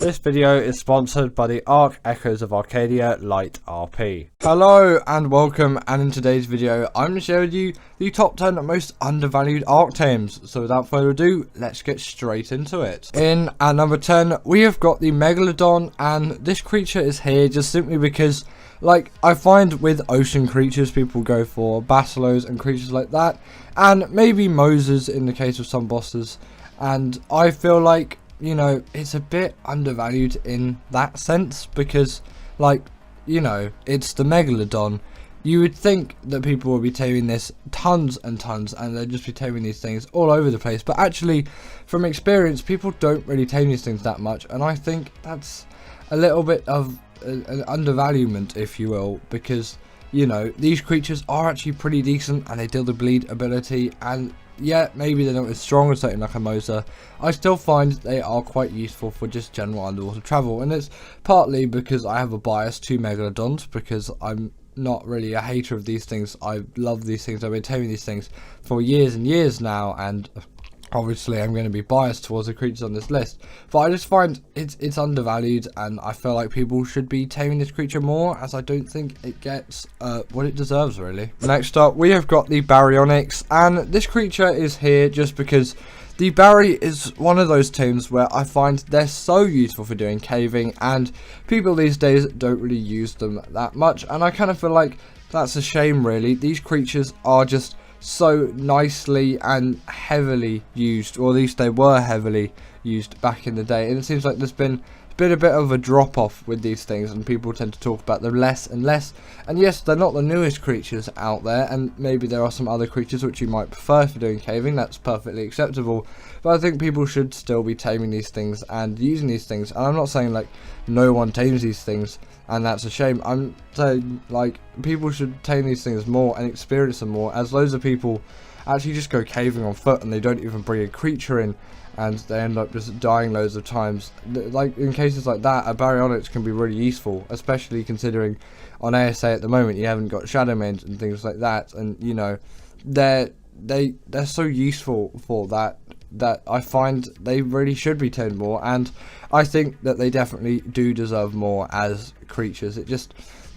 This video is sponsored by the Ark Echoes of Arcadia Light RP. Hello and welcome, and in today's video I'm going to share with you the top 10 most undervalued Ark Tames. So without further ado, let's get straight into it. In at number 10 we have got the Megalodon, and this creature is here just simply because, like, I find with ocean creatures people go for basilos and creatures like that, and maybe Mosas in the case of some bosses, and I feel like, you know, it's a bit undervalued in that sense because, like, you know, it's the Megalodon. You would think that people would be taming this tons and tons, and they'd just be taming these things all over the place, but actually from experience people don't really tame these things that much, and I think that's a little bit of an undervaluement, if you will, because, you know, these creatures are actually pretty decent and they deal the bleed ability, and yeah, maybe they're not as strong as something like a Mosa. I still find they are quite useful for just general underwater travel, and it's partly because I have a bias to Megalodons, because I'm not really a hater of these things. I love these things. I've been taming these things for years and years now, and obviously I'm going to be biased towards the creatures on this list, but I just find it's undervalued, and I feel like people should be taming this creature more, as I don't think it gets what it deserves, really. Next up we have got the Bionics, and this creature is here just because the Barry is one of those tames where I find they're so useful for doing caving, and people these days don't really use them that much, and I kind of feel like that's a shame, really. These creatures are just so nicely and heavily used, or at least they were heavily used back in the day, and it seems like there's been a bit of a drop off with these things, and people tend to talk about them less and less. And yes, they're not the newest creatures out there, and maybe there are some other creatures which you might prefer for doing caving. That's perfectly acceptable, but I think people should still be taming these things and using these things, and I'm not saying like no one tames these things and that's a shame. I'm saying, like, people should tame these things more and experience them more, as loads of people actually just go caving on foot and they don't even bring a creature in, and they end up just dying loads of times. Like, in cases like that, a Bionic can be really useful, especially considering on ASA at the moment you haven't got shadow mains and things like that, and, you know, they're so useful for that I find they really should be tamed more, and I think that they definitely do deserve more as creatures.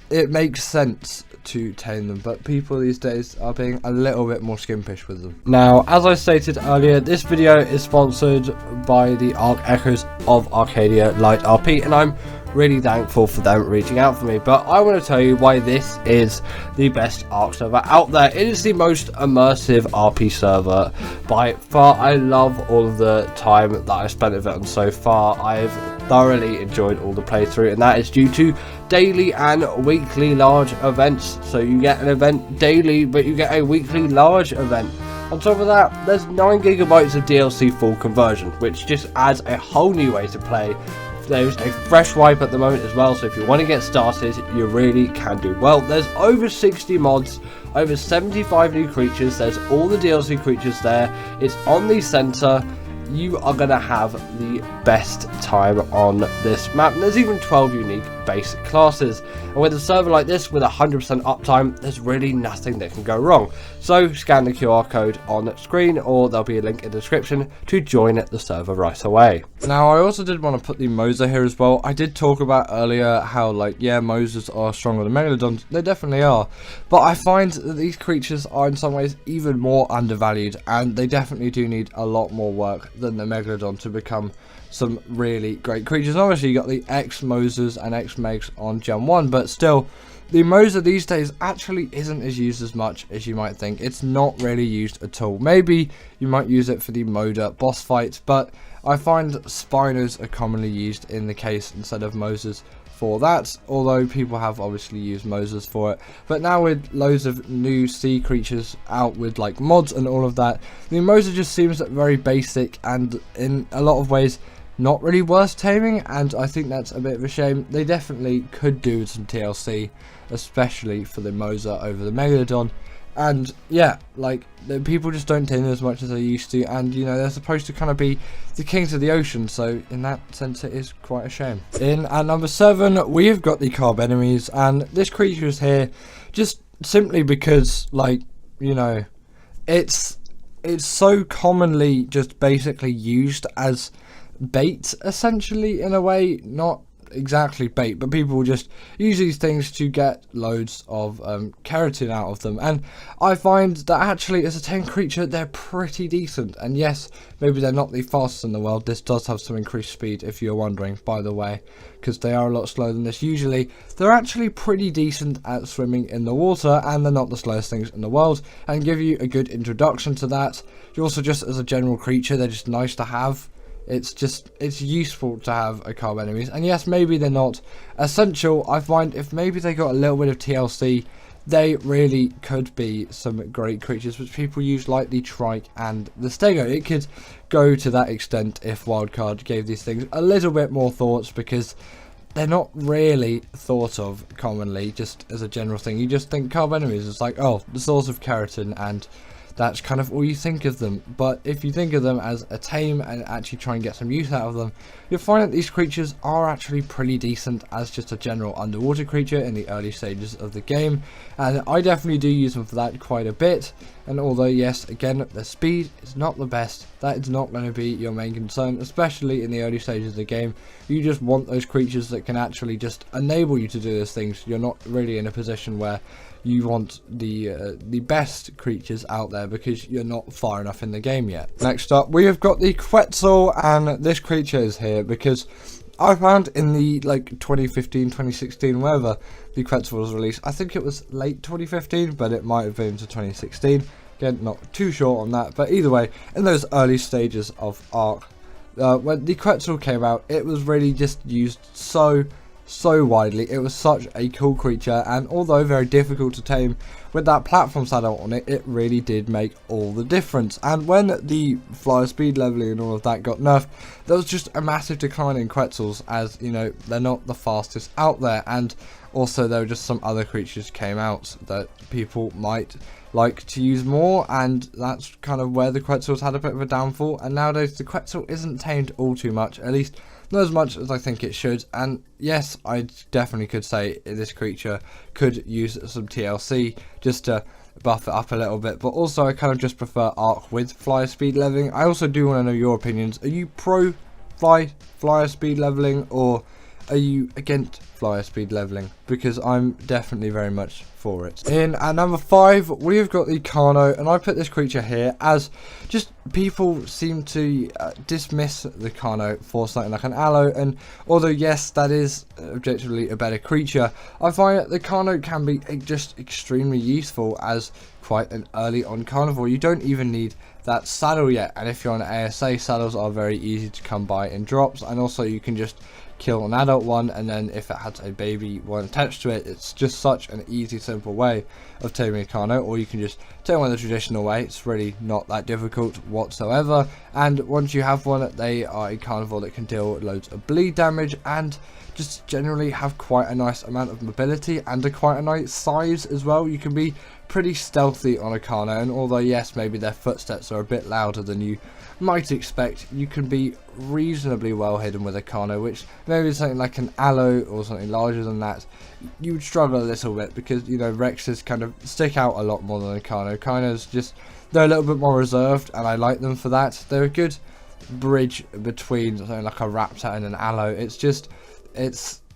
It makes sense to tame them, but people these days are being a little bit more skimpish with them. Now, as I stated earlier, this video is sponsored by the Ark Echoes of Arcadia Light RP, and I'm really thankful for them reaching out for me. But I want to tell you why this is the best Ark server out there. It is the most immersive RP server by far. I love all of the time that I've spent with it, and so far I've thoroughly enjoyed all the playthrough, and that is due to daily and weekly large events. So you get an event daily, but you get a weekly large event. On top of that, there's 9 GB of DLC full conversion, which just adds a whole new way to play. There's a fresh wipe at the moment as well, so if you want to get started, you really can do well. There's over 60 mods, over 75 new creatures, there's all the DLC creatures there, it's on the center. You are going to have the best time on this map. And there's even 12 unique basic classes, and with a server like this with 100% uptime, there's really nothing that can go wrong. So scan the QR code on screen, or there'll be a link in the description to join the server right away. Now, I also did want to put the Mosa here as well. I did talk about earlier how, like, yeah, Mosas are stronger than Megalodons. They definitely are, but I find that these creatures are in some ways even more undervalued, and they definitely do need a lot more work than the Megalodon to become some really great creatures. Obviously you got the X Mosas and X Megs on Gen 1, but still the Mosa these days actually isn't as used as much as you might think. It's not really used at all. Maybe you might use it for the Moda boss fights, but I find Spinos are commonly used in the case instead of Mosas for that, although people have obviously used Mosas for it. But now with loads of new sea creatures out with like mods and all of that, the Mosa just seems very basic and in a lot of ways not really worth taming, and I think that's a bit of a shame. They definitely could do with some TLC, especially for the Mosa over the Megalodon. And yeah, like, the people just don't tame them as much as they used to, and you know, they're supposed to kind of be the kings of the ocean, so in that sense it is quite a shame. In at number 7 we have got the Carb Enemies, and this creature is here just simply because, like, you know, it's so commonly just basically used as bait, essentially, in a way. Not exactly bait, but people just use these things to get loads of keratin out of them, and I find that actually as a tame creature they're pretty decent. And yes, maybe they're not the fastest in the world. This does have some increased speed, if you're wondering, by the way, because they are a lot slower than this usually. They're actually pretty decent at swimming in the water, and they're not the slowest things in the world, and give you a good introduction to that. You also, just as a general creature, they're just nice to have. It's useful to have a Carb Enemies, and yes, maybe they're not essential. I find if maybe they got a little bit of TLC, they really could be some great creatures which people use, like the Trike and the Stego. It could go to that extent if Wildcard gave these things a little bit more thoughts, because they're not really thought of commonly, just as a general thing. You just think Carb Enemies is like, oh, the source of keratin, and that's kind of all you think of them. But if you think of them as a tame and actually try and get some use out of them, you'll find that these creatures are actually pretty decent as just a general underwater creature in the early stages of the game, and I definitely do use them for that quite a bit. And although yes, again, the speed is not the best, that is not going to be your main concern, especially in the early stages of the game. You just want those creatures that can actually just enable you to do those things. You're not really in a position where you want the best creatures out there, because you're not far enough in the game yet. Next up, we have got the Quetzel, and this creature is here because I found in the 2015, 2016, wherever the Quetzel was released, I think it was late 2015, but it might have been to 2016. Again, not too sure on that, but either way, in those early stages of Ark, when the Quetzel came out, it was really just used so widely. It was such a cool creature, and although very difficult to tame, with that platform saddle on it, it really did make all the difference. And when the flyer speed leveling and all of that got nerfed, there was just a massive decline in Quetzels, as you know, they're not the fastest out there, and also there were just some other creatures came out that people might like to use more, and that's kind of where the Quetzels had a bit of a downfall. And nowadays the Quetzel isn't tamed all too much, at least not as much as I think it should. And yes, I definitely could say this creature could use some TLC just to buff it up a little bit, but also I kind of just prefer Ark with flyer speed leveling. I also do want to know your opinions. Are you pro flyer speed leveling, or are you against flyer speed leveling? Because I'm definitely very much for it. In at number 5, we've got the Caro, and I put this creature here as just people seem to dismiss the Caro for something like an aloe, and although yes, that is objectively a better creature, I find that the Caro can be just extremely useful as quite an early on carnivore. You don't even need that saddle yet, and if you're on ASA, saddles are very easy to come by in drops, and also you can just kill an adult one, and then if it has a baby one attached to it, it's just such an easy, simple way of taming a Caro. Or you can just tame one the traditional way. It's really not that difficult whatsoever, and once you have one, they are a carnivore that can deal loads of bleed damage and just generally have quite a nice amount of mobility and quite a nice size as well. You can be pretty stealthy on a Caro, and although yes, maybe their footsteps are a bit louder than you might expect, you can be reasonably well hidden with a Caro, which maybe something like an aloe or something larger than that, you would struggle a little bit, because you know, Rexes kind of stick out a lot more than a Caro. Caros just, they're a little bit more reserved, and I like them for that. They're a good bridge between something like a raptor and an aloe. It's just,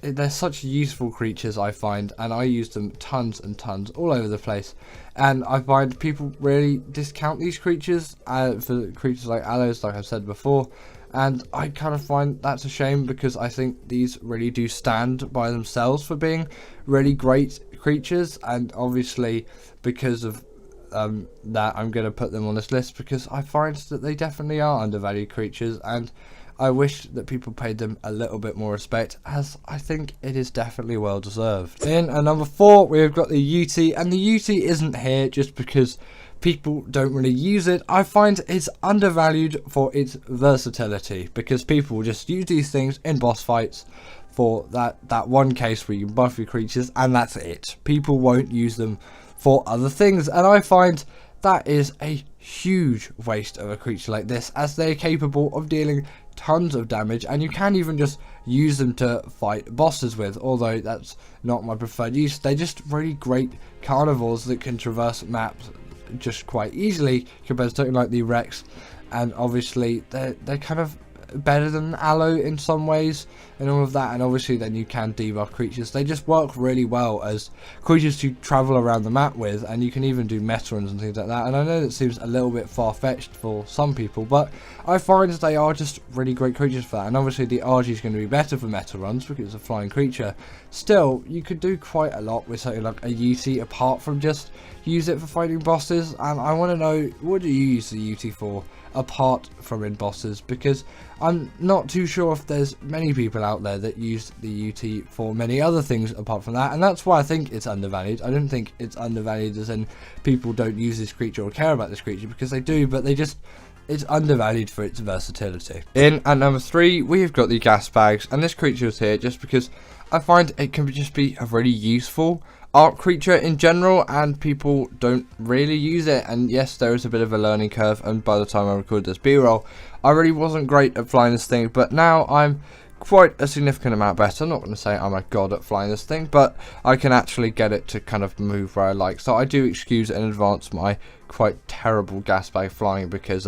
they're such useful creatures, I find, and I use them tons and tons all over the place. And I find people really discount these creatures for creatures like aloes, like I've said before, and I kind of find that's a shame, because I think these really do stand by themselves for being really great creatures. And obviously because of that, I'm going to put them on this list, because I find that they definitely are undervalued creatures, and I wish that people paid them a little bit more respect, as I think it is definitely well deserved. In at number 4, we've got the UT, and the UT isn't here just because people don't really use it. I find it's undervalued for its versatility, because people just use these things in boss fights for that one case where you buff your creatures, and that's it. People won't use them for other things, and I find that is a huge waste of a creature like this, as they're capable of dealing tons of damage, and you can even just use them to fight bosses with, although that's not my preferred use. They're just really great carnivores that can traverse maps just quite easily compared to something like the Rex, and obviously they're kind of better than aloe in some ways and all of that, and obviously then you can debuff creatures. They just work really well as creatures to travel around the map with, and you can even do meta runs and things like that. And I know that seems a little bit far-fetched for some people, but I find they are just really great creatures for that. And obviously the RG is going to be better for meta runs because it's a flying creature. Still, you could do quite a lot with something like a UT apart from just use it for fighting bosses. And I want to know, what do you use the UT for apart from in bosses? Because I'm not too sure if there's many people out there that use the UT for many other things apart from that, and that's why I think it's undervalued. I don't think it's undervalued as in people don't use this creature or care about this creature, because they do, but it's undervalued for its versatility. In at number 3, we have got the Gasbags, and this creature is here just because I find it can just be a really useful Ark creature in general, and people don't really use it. And yes, there is a bit of a learning curve, and by the time I recorded this b-roll, I really wasn't great at flying this thing, but now I'm quite a significant amount better. I'm not going to say I'm a god at flying this thing, but I can actually get it to kind of move where I like. So I do excuse in advance my quite terrible Gasbag flying, because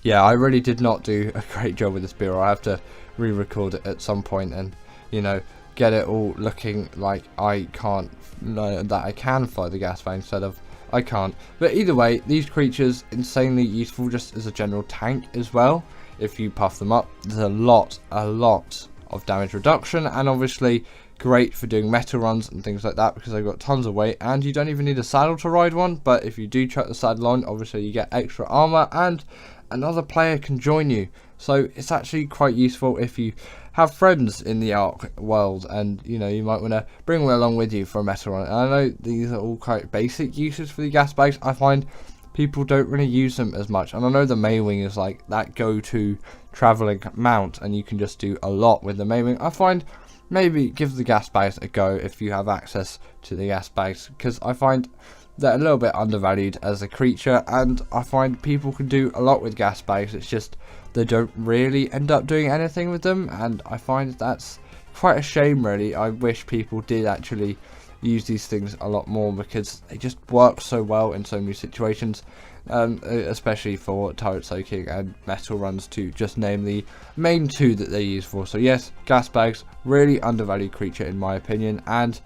yeah, I really did not do a great job with this b-roll. I have to re-record it at some point and, you know, get it all looking like I can't, that I can fly the Gasbag instead of I can't. But either way, these creatures insanely useful just as a general tank as well. If you puff them up, there's a lot of damage reduction, and obviously great for doing meta runs and things like that, because they've got tons of weight, and you don't even need a saddle to ride one. But if you do chuck the saddle on, obviously you get extra armor and another player can join you. So it's actually quite useful if you have friends in the Ark world, and you know, you might want to bring them along with you for a meta run. And I know these are all quite basic uses for the Gasbags. I find people don't really use them as much, and I know the Maywing is like that go-to traveling mount, and you can just do a lot with the Maywing. I find maybe give the Gasbags a go if you have access to the Gasbags, because I find they're a little bit undervalued as a creature, and I find people can do a lot with Gasbags. It's just they don't really end up doing anything with them, and I find that's quite a shame really. I wish people did actually use these things a lot more, because they just work so well in so many situations, especially for turret soaking and metal runs, to just name the main two that they use for. So yes, Gasbags, really undervalued creature in my opinion, and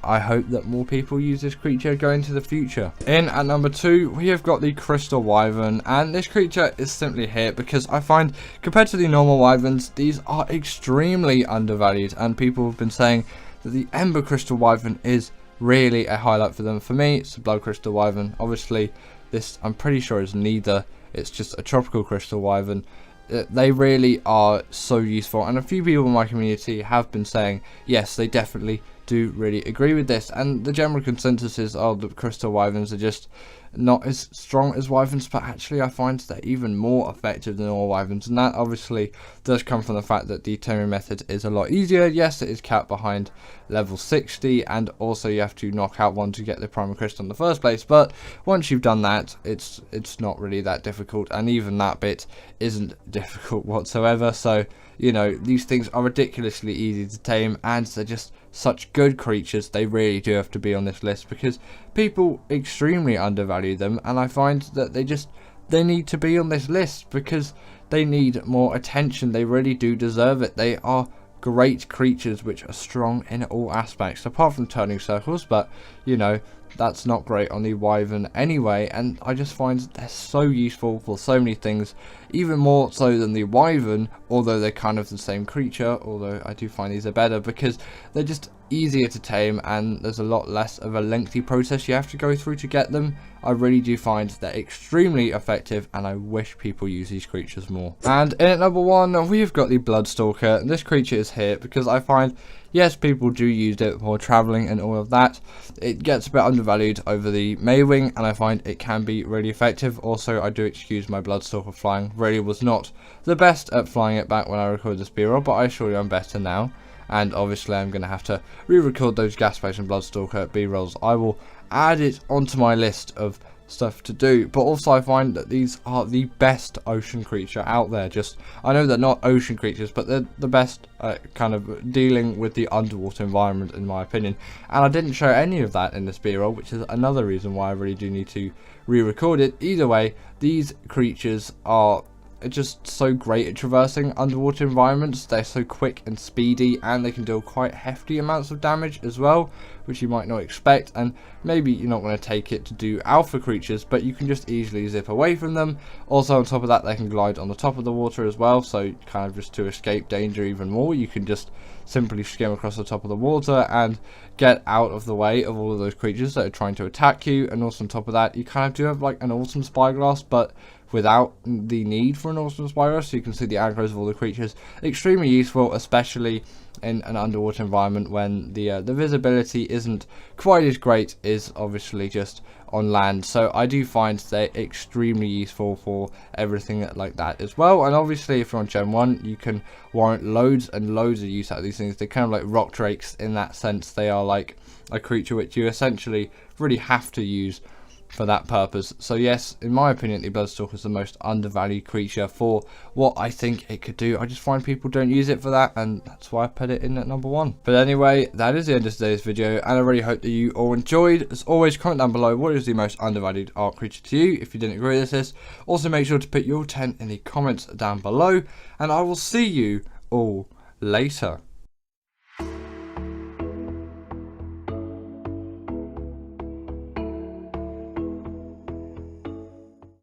I hope that more people use this creature going into the future. In at number 2, we have got the Crystal Wyvern, and this creature is simply here because I find compared to the normal Wyverns, these are extremely undervalued, and people have been saying that the Ember Crystal Wyvern is really a highlight for them. For me, it's the Blood Crystal Wyvern. Obviously, this I'm pretty sure is neither. It's just a Tropical Crystal Wyvern. They really are so useful, and a few people in my community have been saying yes, they definitely do really agree with this, and the general consensus is, oh, the Crystal Wyverns are just not as strong as Wyverns, but actually I find they're even more effective than all Wyverns, and that obviously does come from the fact that the taming method is a lot easier. Yes, it is capped behind level 60, and also you have to knock out one to get the Primal Crystal in the first place, but once you've done that, it's not really that difficult, and even that bit isn't difficult whatsoever. So, you know, these things are ridiculously easy to tame, and they're just such good creatures. They really do have to be on this list because people extremely undervalue them, and I find that they need to be on this list because they need more attention. They really do deserve it. They are great creatures which are strong in all aspects, apart from turning circles, but you know, that's not great on the Wyvern anyway, and I just find they're so useful for so many things, even more so than the Wyvern, although they're kind of the same creature, although I do find these are better because they're just easier to tame, and there's a lot less of a lengthy process you have to go through to get them. I really do find they're extremely effective, and I wish people use these creatures more. And in at number 1, we've got the Blood Stalker, and this creature is here because I find, yes, people do use it for traveling and all of that. It gets a bit undervalued over the Maywing, and I find it can be really effective. Also, I do excuse my Bloodstalker flying. Really was not the best at flying it back when I recorded this b-roll, but I assure you I'm better now. And obviously I'm going to have to re-record those Gasbags and Bloodstalker b-rolls. I will add it onto my list of stuff to do, but also I find that these are the best ocean creature out there. I know they're not ocean creatures, but they're the best kind of dealing with the underwater environment in my opinion, and I didn't show any of that in this b-roll, which is another reason why I really do need to re-record it. Either way, these creatures are are just so great at traversing underwater environments. They're so quick and speedy, and they can deal quite hefty amounts of damage as well, which you might not expect. And maybe you're not going to take it to do alpha creatures, but you can just easily zip away from them. Also, on top of that, they can glide on the top of the water as well, so kind of just to escape danger even more, you can just simply skim across the top of the water and get out of the way of all of those creatures that are trying to attack you. And also on top of that, you kind of do have like an awesome spyglass, but without the need for an awesome spyglass, so you can see the aggros of all the creatures. Extremely useful, especially in an underwater environment when the visibility isn't quite as great as obviously just on land. So I do find they're extremely useful for everything like that as well. And obviously if you're on Gen 1, you can warrant loads and loads of use out of these things. They're kind of like rock drakes in that sense. They are like a creature which you essentially really have to use for that purpose. So yes, in my opinion, the Bloodstalker is the most undervalued creature for what I think it could do. I just find people don't use it for that, and that's why I put it in at number 1. But anyway, that is the end of today's video, and I really hope that you all enjoyed. As always, comment down below what is the most undervalued art creature to you if you didn't agree with this. Also make sure to put your 10 in the comments down below, and I will see you all later.